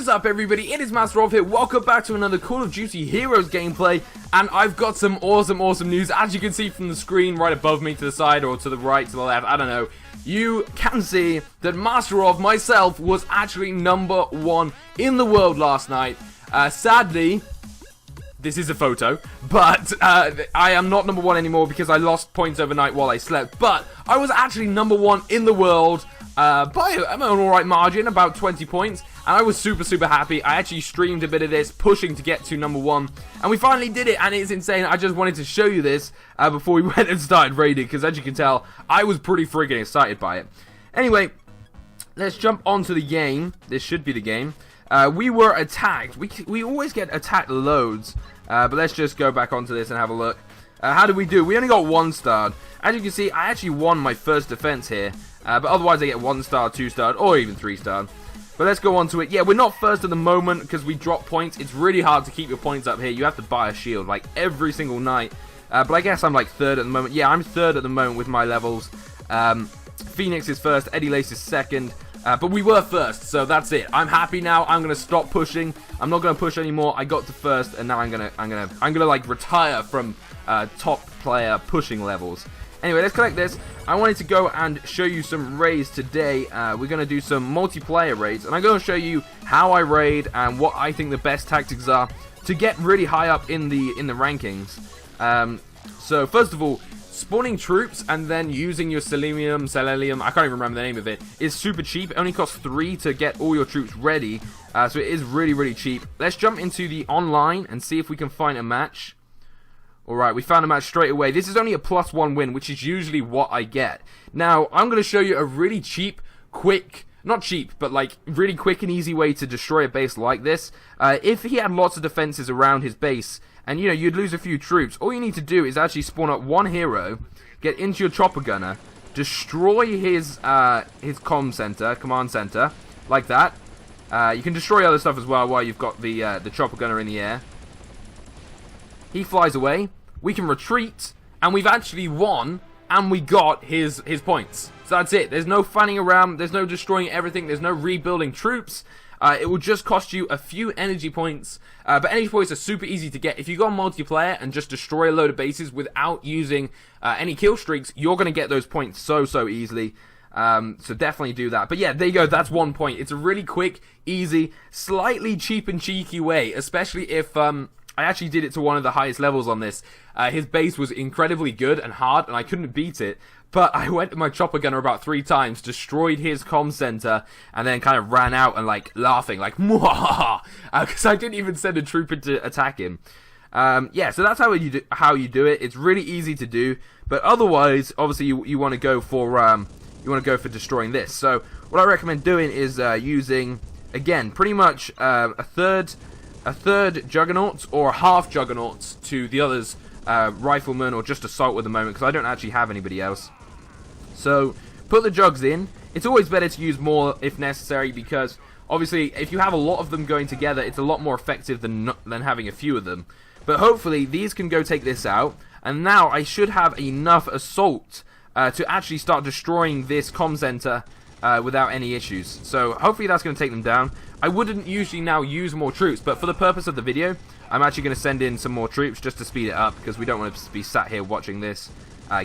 is up, everybody? It is Master Rolf here. Welcome back to another Call of Duty Heroes gameplay, and I've got some awesome news. As you can see from the screen right above me, to the side or to the right, to the left, I don't know, you can see that Master Rolf, myself, was actually #1 in the world last night. Sadly, this is a photo, but I am not #1 anymore because I lost points overnight while I slept. But I was actually #1 in the world by an alright margin, about 20 points, and I was super happy. I actually streamed a bit of this, pushing to get to #1, and we finally did it, and it's insane. I just wanted to show you this before we went and started raiding, because as you can tell, I was pretty freaking excited by it. Anyway, let's jump onto the game. This should be the game. We were attacked. We always get attacked loads, but let's just go back onto this and have a look. How did we do? We only got 1 star. As you can see, I actually won my first defense here, but otherwise I get 1 star, 2 star, or even 3 star. But let's go on to it. Yeah, we're not first at the moment because we drop points. It's really hard to keep your points up here. You have to buy a shield like every single night. But I guess I'm like 3rd at the moment. Yeah, I'm 3rd at the moment with my levels. Phoenix is 1st, Eddie Lace is 2nd. But we were 1st, so that's it. I'm happy now. I'm gonna stop pushing. I'm not gonna push anymore. I got to 1st, and now I'm gonna like retire from top player pushing levels. Anyway, let's collect this. I wanted to go and show you some raids today. We're gonna do some multiplayer raids, and I'm gonna show you how I raid and what I think the best tactics are to get really high up in the rankings. So first of all, spawning troops and then using your selenium, I can't even remember the name of it, is super cheap. It only costs 3 to get all your troops ready, so it is really cheap. Let's jump into the online and see if we can find a match. Alright, we found a match straight away. This is only a +1 win, which is usually what I get. Now, I'm going to show you a really cheap, quick, not cheap, but like really quick and easy way to destroy a base like this. If he had lots of defenses around his base, and you know, you'd lose a few troops, all you need to do is actually spawn up 1 hero, get into your chopper gunner, destroy his command center, like that. You can destroy other stuff as well while you've got the chopper gunner in the air. He flies away, we can retreat, and we've actually won, and we got his points. So that's it. There's no fanning around, there's no destroying everything, there's no rebuilding troops. It will just cost you a few energy points, but energy points are super easy to get. If you go on multiplayer and just destroy a load of bases without using any kill streaks, you're going to get those points so easily. So definitely do that. But yeah, there you go, that's 1 point. It's a really quick, easy, slightly cheap and cheeky way, especially if I actually did it to one of the highest levels on this. His base was incredibly good and hard, and I couldn't beat it. But I went to my chopper gunner about 3 times, destroyed his comm center, and then kind of ran out and like laughing, like mwahaha, because I didn't even send a trooper to attack him. Yeah, so that's how you do it. It's really easy to do, but otherwise, obviously, you want to go for destroying this. So what I recommend doing is using, again, pretty much a third Juggernauts or half Juggernauts to the others, Rifleman or just Assault at the moment, because I don't actually have anybody else. So put the Jugs in. It's always better to use more if necessary, because obviously if you have a lot of them going together, it's a lot more effective than having a few of them. But hopefully these can go take this out, and now I should have enough Assault to actually start destroying this comm center without any issues. So hopefully that's going to take them down. I wouldn't usually now use more troops, but for the purpose of the video, I'm actually going to send in some more troops just to speed it up, because we don't want to be sat here watching this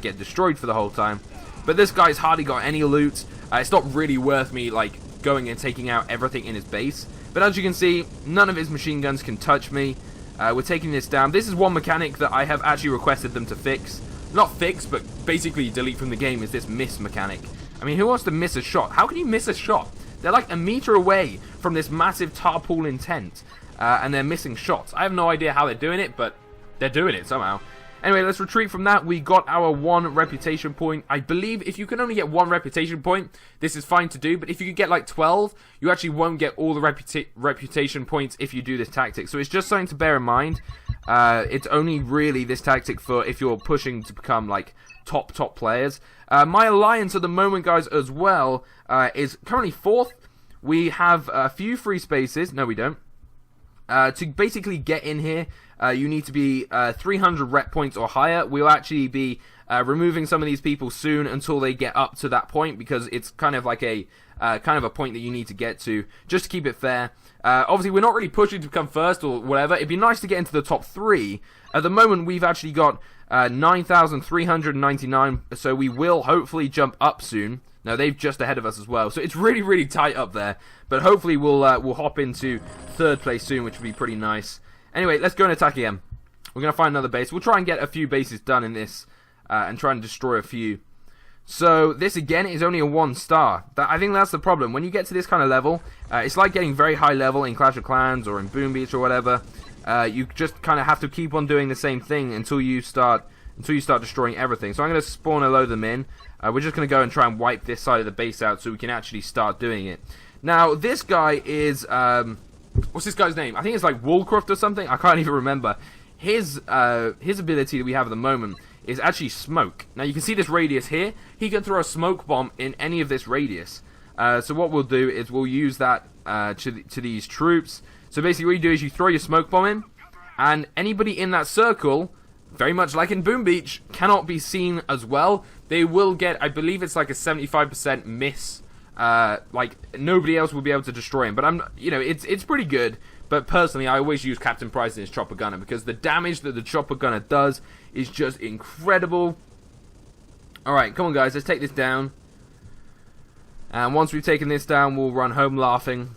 get destroyed for the whole time. But this guy's hardly got any loot. It's not really worth me like going and taking out everything in his base. But as you can see, none of his machine guns can touch me. We're taking this down. This is one mechanic that I have actually requested them to fix. Not fix, but basically delete from the game, is this miss mechanic. I mean, who wants to miss a shot? How can you miss a shot? They're like a meter away from this massive tarpaulin tent, and they're missing shots. I have no idea how they're doing it, but they're doing it somehow. Anyway, let's retreat from that. We got our 1 reputation point. I believe if you can only get 1 reputation point, this is fine to do, but if you could get like 12, you actually won't get all the reputation points if you do this tactic. So it's just something to bear in mind. It's only really this tactic for if you're pushing to become like top players. My alliance at the moment, guys, as well, is currently 4th. We have a few free spaces. No, we don't. To basically get in here, you need to be 300 rep points or higher. We'll actually be removing some of these people soon until they get up to that point, because it's kind of like a point that you need to get to, just to keep it fair. Obviously, we're not really pushing to become first or whatever. It'd be nice to get into the top 3. At the moment, we've actually got 9,399, so we will hopefully jump up soon. No, they've just ahead of us as well, so it's really, really tight up there. But hopefully we'll hop into 3rd place soon, which would be pretty nice. Anyway, let's go and attack again. We're going to find another base. We'll try and get a few bases done in this, and try and destroy a few. So this again is only a 1-star. I think that's the problem. When you get to this kind of level, it's like getting very high level in Clash of Clans or in Boom Beach or whatever. You just kind of have to keep on doing the same thing until you start destroying everything. So I'm going to spawn a load of them in. We're just going to go and try and wipe this side of the base out so we can actually start doing it. Now, this guy is... what's this guy's name? I think it's like Woolcroft or something. I can't even remember. His ability that we have at the moment is actually smoke. Now, you can see this radius here. He can throw a smoke bomb in any of this radius. So what we'll do is we'll use that to these troops. So basically what you do is you throw your smoke bomb in, and anybody in that circle, very much like in Boom Beach, cannot be seen as well. They will get, I believe it's like a 75% miss. Like nobody else will be able to destroy him. But it's pretty good. But personally, I always use Captain Price in his chopper gunner, because the damage that the chopper gunner does is just incredible. Alright, come on guys, let's take this down. And once we've taken this down, we'll run home laughing.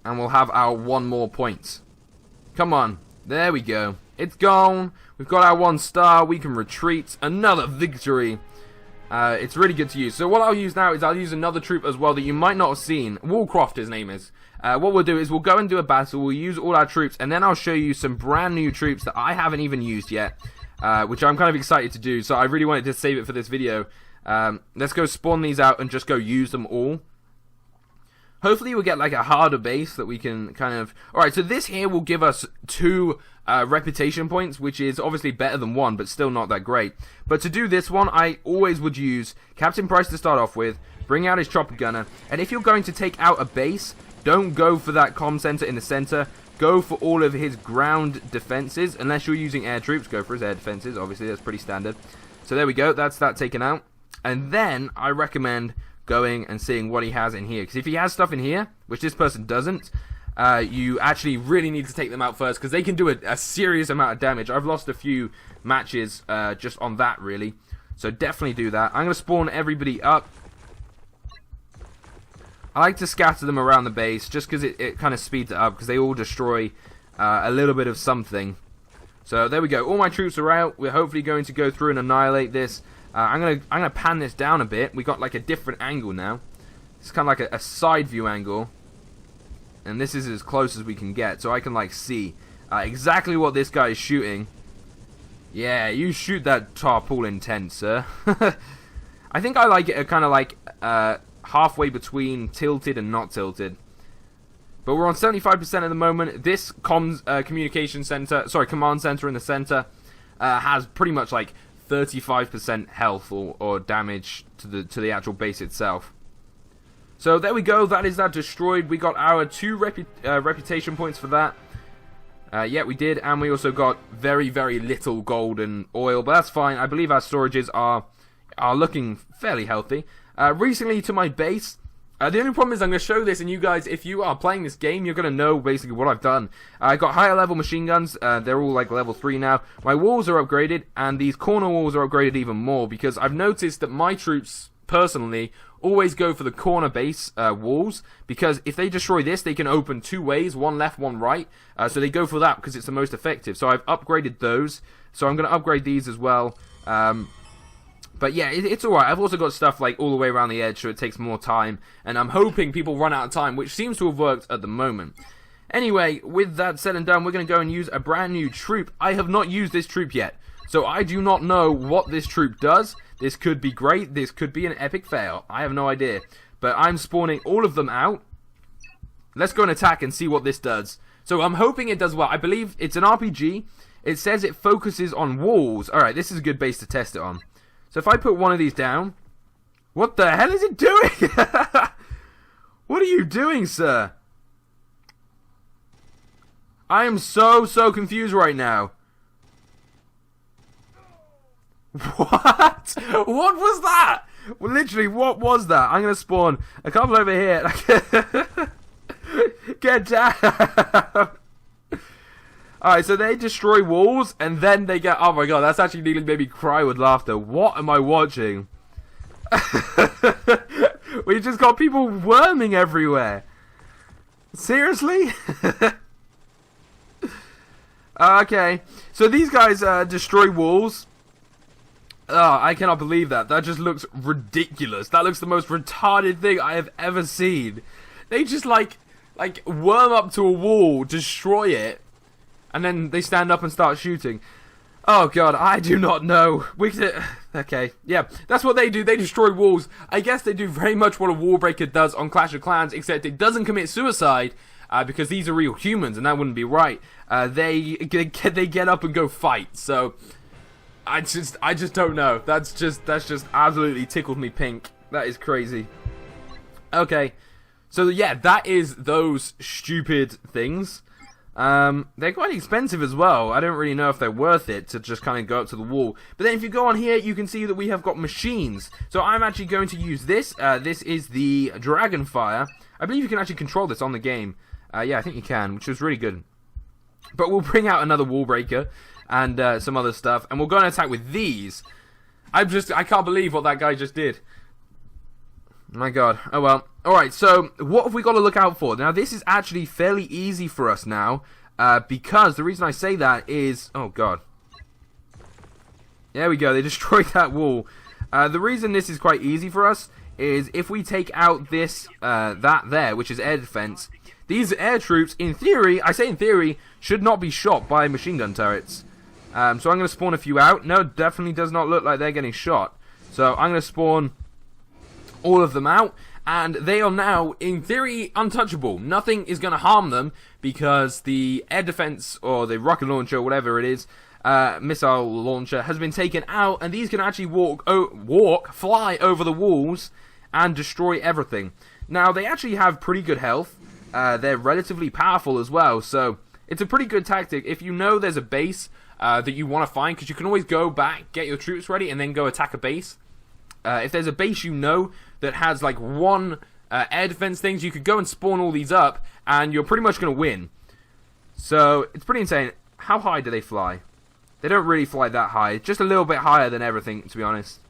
And we'll have our 1 more point. Come on. There we go. It's gone. We've got our 1-star. We can retreat. Another victory. It's really good to use. So what I'll use now is I'll use another troop as well that you might not have seen. Woolcroft, his name is. What we'll do is we'll go and do a battle. We'll use all our troops. And then I'll show you some brand new troops that I haven't even used yet. Which I'm kind of excited to do. So I really wanted to save it for this video. Let's go spawn these out and just go use them all. Hopefully we'll get like a harder base that we can kind of... Alright, so this here will give us 2 reputation points, which is obviously better than 1, but still not that great. But to do this one, I always would use Captain Price to start off with, bring out his chopper gunner, and if you're going to take out a base, don't go for that comm center in the center. Go for all of his ground defenses, unless you're using air troops, go for his air defenses, obviously that's pretty standard. So there we go, that's that taken out. And then I recommend going and seeing what he has in here, because if he has stuff in here, which this person doesn't, you actually really need to take them out first, because they can do a serious amount of damage. I've lost a few matches just on that, really. So definitely do that. I'm going to spawn everybody up. I like to scatter them around the base, just because it kind of speeds it up, because they all destroy a little bit of something. So there we go. All my troops are out. We're hopefully going to go through and annihilate this. I'm gonna pan this down a bit. We got like a different angle now. It's kind of like a side view angle, and this is as close as we can get, so I can like see exactly what this guy is shooting. Yeah, you shoot that tarpaulin tent, sir. I think I like it kind of like halfway between tilted and not tilted. But we're on 75% at the moment. This communication center, sorry, command center in the center has pretty much like 35% health or damage to the actual base itself. So there we go. That is that destroyed. We got our 2 reputation points for that. Yeah, we did, and we also got very, very little gold and oil, but that's fine. I believe our storages are looking fairly healthy. Recently to my base. The only problem is I'm going to show this, and you guys, if you are playing this game, you're going to know basically what I've done. I got higher level machine guns. They're all like level 3 now. My walls are upgraded, and these corner walls are upgraded even more, because I've noticed that my troops, personally, always go for the corner base walls, because if they destroy this, they can open 2 ways, one left, one right. So they go for that because it's the most effective. So I've upgraded those. So I'm going to upgrade these as well. But yeah, it's alright. I've also got stuff like all the way around the edge, so it takes more time. And I'm hoping people run out of time, which seems to have worked at the moment. Anyway, with that said and done, we're going to go and use a brand new troop. I have not used this troop yet, so I do not know what this troop does. This could be great. This could be an epic fail. I have no idea. But I'm spawning all of them out. Let's go and attack and see what this does. So I'm hoping it does well. I believe it's an RPG. It says it focuses on walls. Alright, this is a good base to test it on. So if I put one of these down, what the hell is it doing? What are you doing, sir? I am so confused right now. What? What was that? Well, literally, what was that? I'm going to spawn a couple over here. Get down. Alright, so they destroy walls, and then they get... Oh my god, that's actually nearly made me cry with laughter. What am I watching? We just got people worming everywhere. Seriously? Okay, so these guys destroy walls. Oh, I cannot believe that. That just looks ridiculous. That looks the most retarded thing I have ever seen. They just like worm up to a wall, destroy it, and then they stand up and start shooting. Oh god, I do not know. Okay, yeah, that's what they do. They destroy walls. I guess they do very much what a wall breaker does on Clash of Clans, except it doesn't commit suicide, because these are real humans, and that wouldn't be right. They get up and go fight. So I just don't know. That's just absolutely tickled me pink. That is crazy. Okay, so yeah, that is those stupid things. They're quite expensive as well. I don't really know if they're worth it to just kind of go up to the wall. But then if you go on here, you can see that we have got machines. So I'm actually going to use this. This is the Dragonfire. I believe you can actually control this on the game. Yeah, I think you can, which was really good. But we'll bring out another wall breaker and some other stuff, and we'll go and attack with these. I can't believe what that guy just did. My god. Oh well. Alright, so what have we got to look out for? Now, this is actually fairly easy for us now, because the reason I say that is... Oh god. There we go, they destroyed that wall. The reason this is quite easy for us is if we take out this, that there, which is air defense, these air troops, in theory, I say in theory, should not be shot by machine gun turrets. So I'm going to spawn a few out. No, definitely does not look like they're getting shot. So I'm going to spawn all of them out, and they are now, in theory, untouchable. Nothing is going to harm them, because the air defense, or the rocket launcher, whatever it is, missile launcher, has been taken out, and these can actually fly over the walls, and destroy everything. Now, they actually have pretty good health. They're relatively powerful as well, so it's a pretty good tactic. If you know there's a base that you want to find, because you can always go back, get your troops ready, and then go attack a base. If there's a base you know that has like one air defense things, you could go and spawn all these up, and you're pretty much going to win. So it's pretty insane. How high do they fly? They don't really fly that high. Just a little bit higher than everything, to be honest.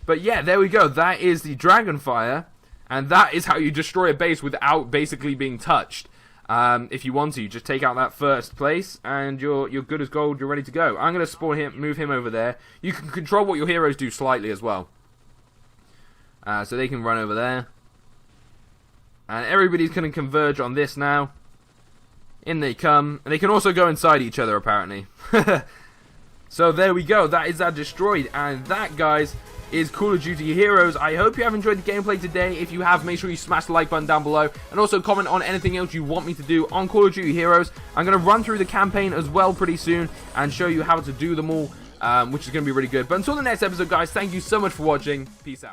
But yeah, there we go. That is the Dragonfire, and that is how you destroy a base without basically being touched. If you want to, just take out that first place, and you're good as gold. You're ready to go. I'm going to spawn him, move him over there. You can control what your heroes do slightly as well. So they can run over there. And everybody's going to converge on this now. In they come. And they can also go inside each other, apparently. So there we go. That is that destroyed. And that, guys, is Call of Duty Heroes. I hope you have enjoyed the gameplay today. If you have, make sure you smash the like button down below. And also comment on anything else you want me to do on Call of Duty Heroes. I'm going to run through the campaign as well pretty soon. And show you how to do them all. Which is going to be really good. But until the next episode, guys, thank you so much for watching. Peace out.